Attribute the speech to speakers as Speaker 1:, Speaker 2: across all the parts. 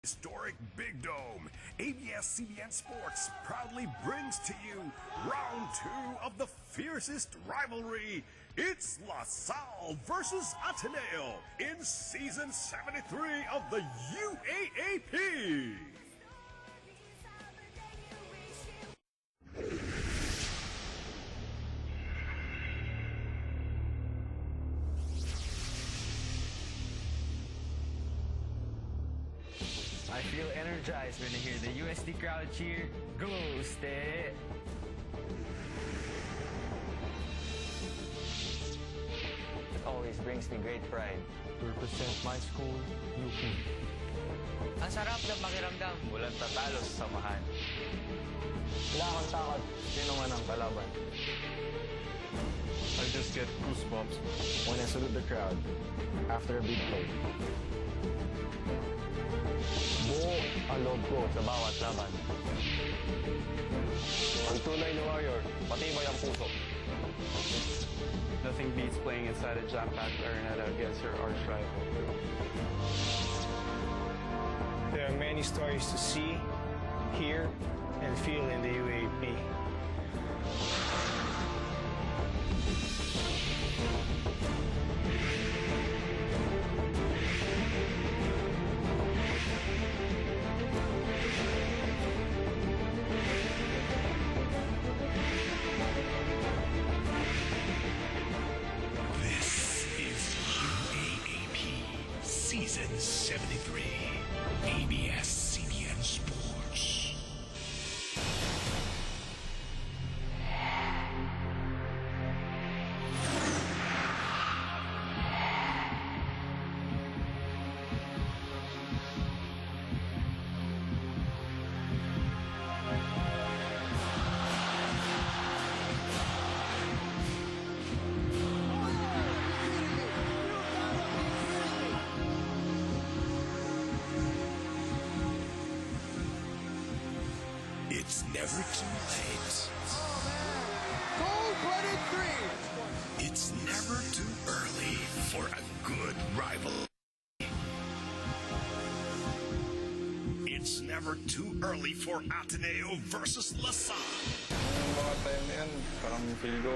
Speaker 1: Historic Big Dome, ABS-CBN Sports proudly brings to you round 2 of the fiercest rivalry. It's Salle versus Ateneo in season 73 of the UAAP.
Speaker 2: I feel energized when I hear the USD crowd cheer, "Go, Ste!" It always brings me great pride
Speaker 3: to represent my school, UP.
Speaker 2: Ang sarap ng pakiramdam, walang tatalo sa samahan.
Speaker 3: Wala akong takot, sino man ang kalaban.
Speaker 4: I just get goosebumps
Speaker 3: When I salute the crowd after a big play. Buo ang loob ko sa bawat laban. Ang tunay na warrior, matibay ang puso.
Speaker 4: Nothing beats playing inside a jam-packed arena against your arch rival.
Speaker 5: There are many stories to see, hear, and feel in the UAP.
Speaker 1: Season 73, ABS-CBN Sports. It's never too late.
Speaker 6: Cold-blooded three.
Speaker 1: It's never too early for a good rival. It's never too early for Ateneo versus Salle.
Speaker 4: Yung mga time na yan, parang feel ko,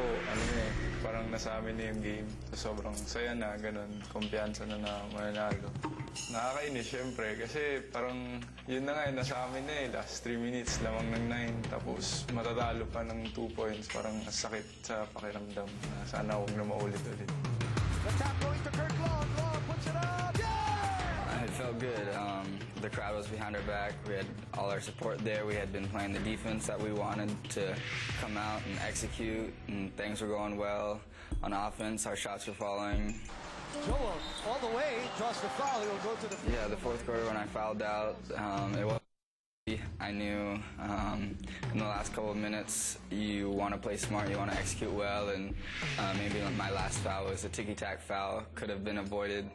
Speaker 4: parang nasa amin na yung game. So, sobrang saya na, ganun, kumpiyansa na mananalo. Nakakainis, syempre, kasi parang yun na nga, nasa amin na last 3 minutes, lamang ng 9, tapos matatalo pa ng 2 points, parang sakit sa pakiramdam. Sana huwag na maulit-ulit.
Speaker 6: The tap going to Kirk Long. Long puts it up. Yeah!
Speaker 2: It felt good. The crowd was behind our back. We had all our support there. We had been playing the defense that we wanted to come out and execute, and things were going well. On offense, our shots were falling.
Speaker 6: Joel all the way, draws the foul. He'll go to the field.
Speaker 2: Yeah, the fourth quarter when I fouled out, it was. I knew in the last couple of minutes you want to play smart, you want to execute well, and maybe my last foul was a ticky-tack foul, could have been avoided.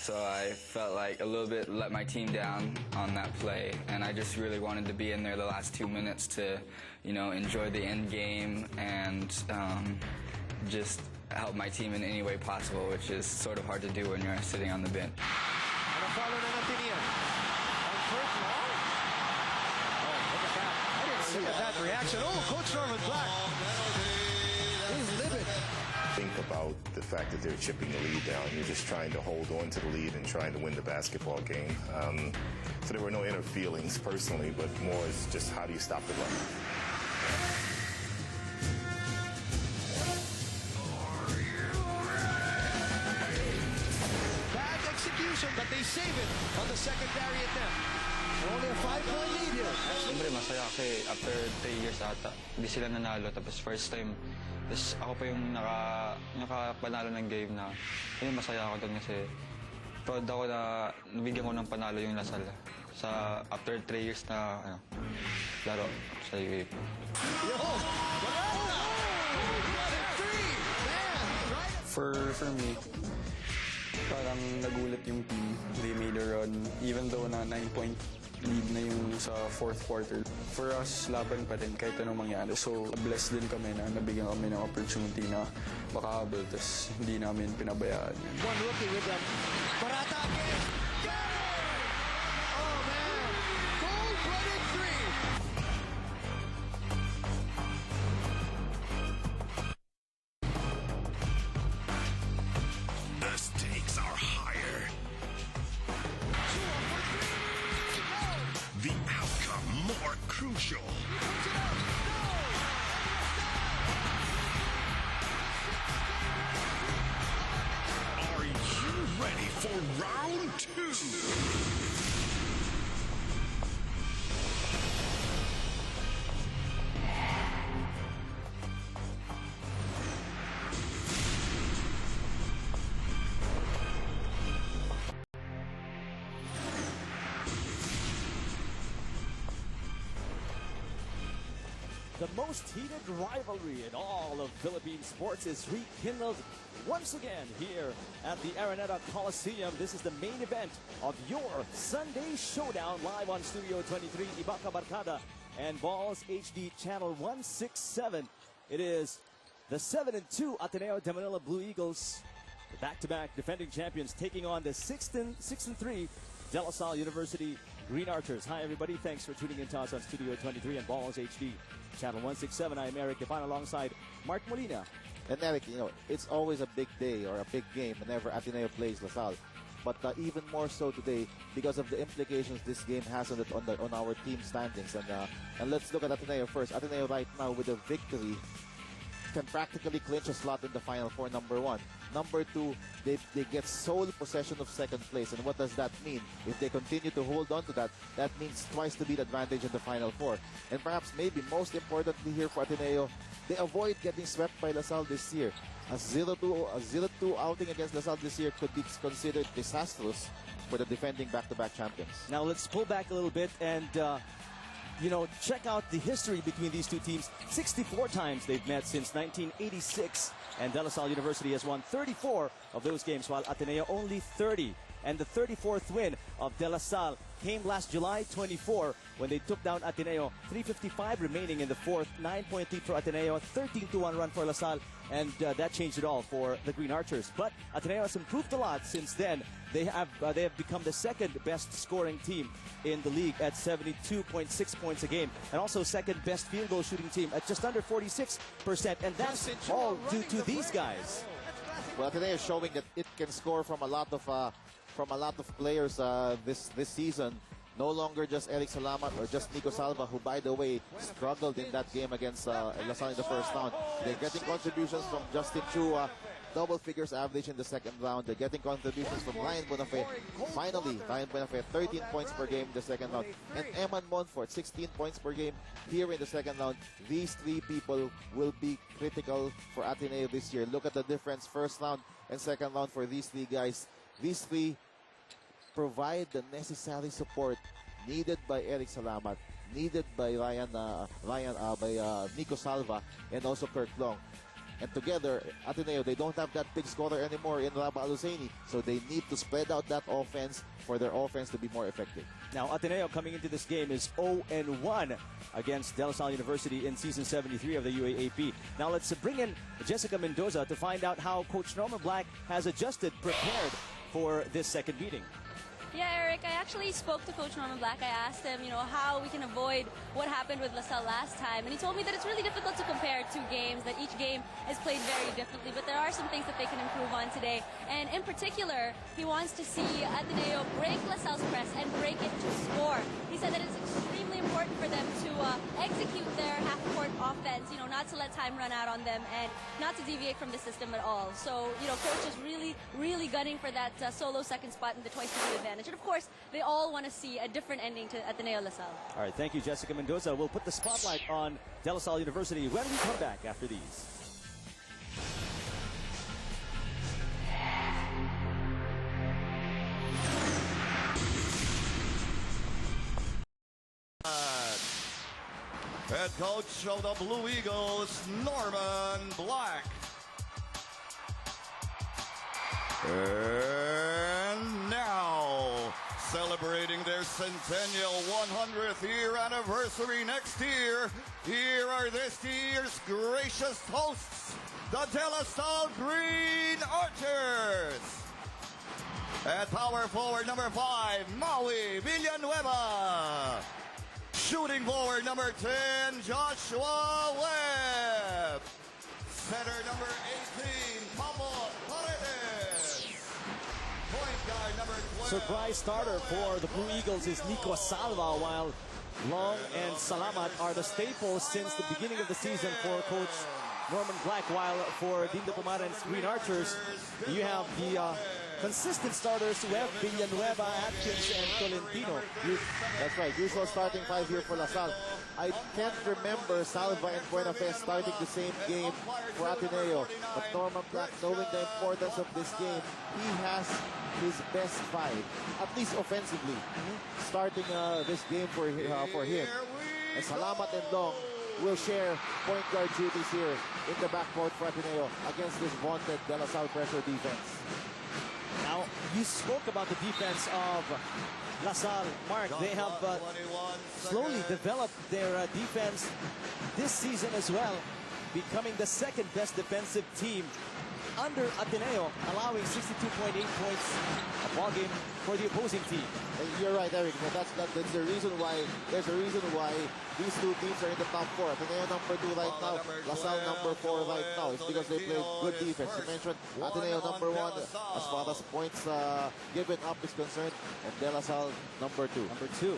Speaker 2: So I felt like a little bit let my team down on that play, and I just really wanted to be in there the last 2 minutes to, enjoy the end game and just help my team in any way possible, which is sort of hard to do when you're sitting on the bench.
Speaker 6: And a foul on Ateneo. On Kirk Long. Oh, look at that. I didn't see that reaction. Oh, Coach Norman Black. He's livid.
Speaker 7: Think about the fact that they're chipping the lead down. You're just trying to hold on to the lead and trying to win the basketball game. So there were no inner feelings personally, but more is just how do you stop the run?
Speaker 6: Bad execution, but they save it on the secondary attempt. Only a 5-point lead here.
Speaker 8: Siyempre, masaya kasi after 3 years ata, hindi sila nanalo. Tapos first time, tapos ako pa yung nakapanalo ng game na, masaya ako doon kasi proud ako na nabigyan ko ng panalo yung Salle. Sa after 3 years na laro sa UAP.
Speaker 3: For me, parang nagulat yung team. They made a run, even though na 9-point lead na yung sa fourth quarter. For us, laban pa din kahit anong mangyari. So, blessed din kami na nabigyan kami ng opportunity na makahabol, tapos hindi namin pinabayaan.
Speaker 6: One rookie with them. Barata again. Got it! Oh, man.
Speaker 1: crucial. Are you ready for round 2?
Speaker 9: The most heated rivalry in all of Philippine sports is rekindled once again here at the Araneta Coliseum. This is the main event of your Sunday Showdown live on Studio 23, Ibaka Barkada and Balls HD Channel 167. It is the 7-2 Ateneo de Manila Blue Eagles, the back-to-back defending champions, taking on the 6-3 De La Salle University Green Archers. Hi everybody, thanks for tuning in to us on Studio 23 and Balls HD Channel 167. I'm Eric Depan alongside Mark Molina.
Speaker 10: And Eric, you know, it's always a big day or a big game whenever Ateneo plays La Salle. But even more so today because of the implications this game has on our team standings. And let's look at Ateneo first. Ateneo right now with a victory can practically clinch a slot in the Final Four, number 1. Number 2, they get sole possession of second place. And what does that mean? If they continue to hold on to that, that means twice the beat advantage in the Final Four. And perhaps maybe most importantly here for Ateneo, they avoid getting swept by La Salle this year. A 0-2 outing against La Salle this year could be considered disastrous for the defending back-to-back champions.
Speaker 9: Now let's pull back a little bit and you know, check out the history between these two teams. 64 times they've met since 1986, and De La Salle University has won 34 of those games, while Ateneo only 30. And the 34th win of De La Salle came last July 24 when they took down Ateneo. 3:55 remaining in the fourth, 9-point lead for Ateneo, 13-1 run for La Salle, and that changed it all for the Green Archers. But Ateneo has improved a lot since then. They have become the second best scoring team in the league at 72.6 points a game, and also second best field goal shooting team at just under 46%, and that's all due to these guys.
Speaker 10: Well, Ateneo is showing that it can score from a lot of players this season. No longer just Eric Salamat or just Nico Salva, who, by the way, struggled in that game against La Salle in the first round. They're getting contributions from Justin Chu, double figures average in the second round. They're getting contributions from Ryan Bonafé. Finally, Ryan Bonafé, 13 points per game in the second round. And Eman Monfort, 16 points per game here in the second round. These three people will be critical for Ateneo this year. Look at the difference, first round and second round for these three guys. These three provide the necessary support needed by Eric Salamat, needed by Nico Salva, and also Kirk Long. And together, Ateneo, they don't have that big scorer anymore in Raba Alusaini, so they need to spread out that offense for their offense to be more effective.
Speaker 9: Now, Ateneo coming into this game is 0-1 against De La Salle University in Season 73 of the UAAP. Now, let's bring in Jessica Mendoza to find out how Coach Norman Black has prepared for this second meeting.
Speaker 11: Yeah, Eric, I actually spoke to Coach Norman Black. I asked him, you know, how we can avoid what happened with La Salle last time. And he told me that it's really difficult to compare two games, that each game is played very differently. But there are some things that they can improve on today. And in particular, he wants to see Ateneo break La Salle's press and break it to score. He said that it's extremely important for them to execute their half-court offense, you know, not to let time run out on them and not to deviate from the system at all. So, you know, Coach is really gunning for that solo second spot in the twice-to-beat advantage. And of course, they all want to see a different ending to Ateneo La Salle.
Speaker 9: All right, thank you, Jessica Mendoza. We'll put the spotlight on De La Salle University when we come back after these.
Speaker 12: Head coach of the Blue Eagles, Norman Black. And now, celebrating their centennial 100th year anniversary next year, here are this year's gracious hosts, the De La Salle Green Archers. At power forward number 5, Maui Villanueva. Shooting forward number 10, Joshua Webb. Center number 18, Pablo Paredes. Point guard number
Speaker 9: Surprise starter for the Blue Eagles is Nico Salva, while Long and Salamat are the staples since the beginning of the season for Coach Norman Black, while for Dinda Pumaran's Green Archers, you have the consistent starters, Webb, Villanueva, Atkins, and Tolentino.
Speaker 10: That's right, usual starting five here for LaSalle. I can't remember Salva and Buenafe starting the same game for Ateneo, but Norman Black, knowing the importance of this game, he has his best five, at least offensively, starting this game for him. And Salamat and Long will share point guard duties here in the backcourt for Ateneo against this vaunted De La Salle pressure defense.
Speaker 9: Now, you spoke about the defense of LaSalle. Mark, they have slowly developed their defense this season as well, becoming the second best defensive team under Ateneo, allowing 62.8 points a ball game for the opposing team.
Speaker 10: You're right, Eric. That's the reason why. There's a reason why these two teams are in the top four. Ateneo number 2 right now, LaSalle number 4 right now. It's because they play good defense. You mentioned Ateneo number 1 as far as points given up is concerned, and De La Salle number 2.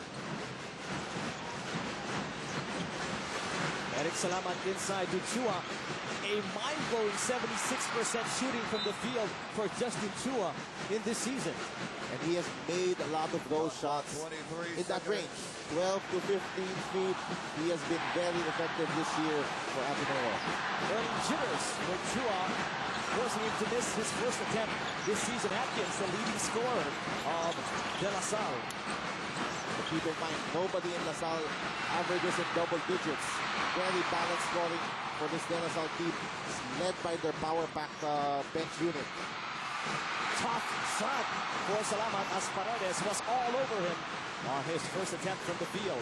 Speaker 9: Eric Salamat inside to Chua. A mind-blowing 76% shooting from the field for Justin Chua in this season.
Speaker 10: And he has made a lot of those shots in that range, 12 to 15 feet. He has been very effective this year for Ateneo.
Speaker 9: Early jitters for Chua, forcing him to miss his first attempt this season. Atkins, the leading scorer of De La Salle.
Speaker 10: But keep in mind, nobody in LaSalle averages in double digits. Very balanced scoring for this De La Salle team, led by their power-packed bench unit.
Speaker 9: Tough shot for Salamat as Paredes was all over him on his first attempt from the field.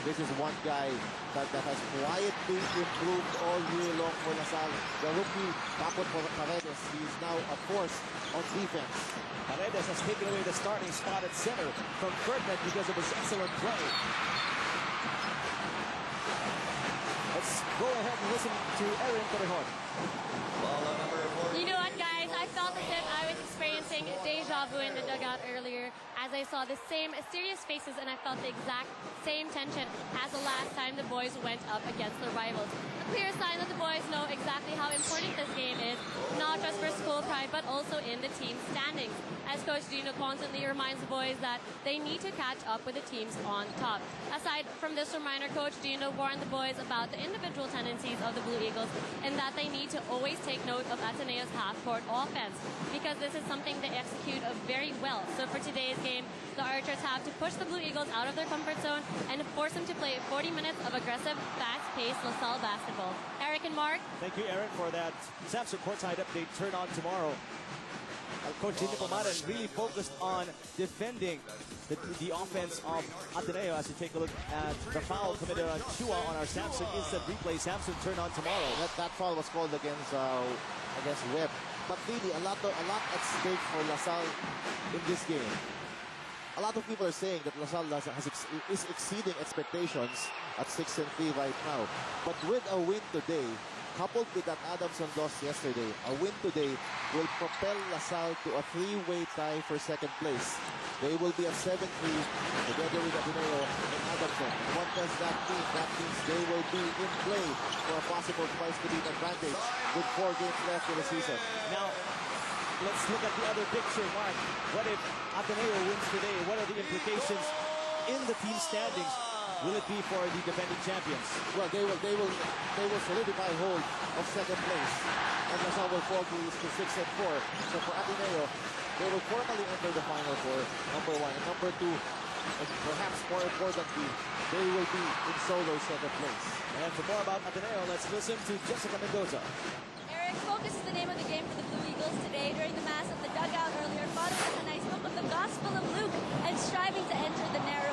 Speaker 10: This is one guy that has quietly improved all year long for LaSalle. The rookie, Paco Paredes, he's now a force on defense.
Speaker 9: Paredes has taken away the starting spot at center from Ferdinand because of his excellent play. Let's go ahead and listen to Erin Torrejon.
Speaker 11: You know what, guys? I felt as if I was experiencing deja vu in the dugout earlier as I saw the same serious faces, and I felt the exact same tension as the last time the boys went up against their rivals. A clear sign that the boys know exactly how important this game is, not just for school pride, but also in the team standings. As Coach Gino constantly reminds the boys that they need to catch up with the teams on top. Aside from this reminder, Coach Gino warned the boys about the individual tendencies of the Blue Eagles and that they need to always take note of Ateneo's half-court offense, because this is something they execute very well. So for today's game, the Archers have to push the Blue Eagles out of their comfort zone and force them to play 40 minutes of aggressive, fast-paced LaSalle basketball. Eric and Mark.
Speaker 9: Thank you, Aaron, for that Samsung Courtside update. Turn on tomorrow. Coach Dinda Pumaran really focused on defending the offense of Ateneo. As you take a look at the foul committed on Chua on our Samsung instant replay. Samsung turn on tomorrow.
Speaker 10: That foul was called against Webb. But really, a lot at stake for LaSalle in this game. A lot of people are saying that LaSalle is exceeding expectations at 6-3 right now. But with a win today, coupled with that Adamson loss yesterday, a win today will propel LaSalle to a 3-way tie for second place. They will be at 7-3 together with Ateneo and Adamson. What does that mean? That means they will be in play for a possible twice-to-beat advantage with 4 games left in the season.
Speaker 9: Now, let's look at the other picture, Mark. What if Ateneo wins today? What are the implications in the team standings? Will it be for the defending champions?
Speaker 10: Well, they will solidify hold of second place, and LaSalle will fall to 6-4. So for Ateneo, they will formally enter the final four, number 1. And number 2, and perhaps more importantly, they will be in solo second place.
Speaker 9: And for more about Ateneo, let's listen to Jessica Mendoza.
Speaker 11: Eric, focus is the name of the game for the Blue Eagles today. During the Mass at the dugout earlier, Father and I spoke of the Gospel of Luke and striving to enter the narrow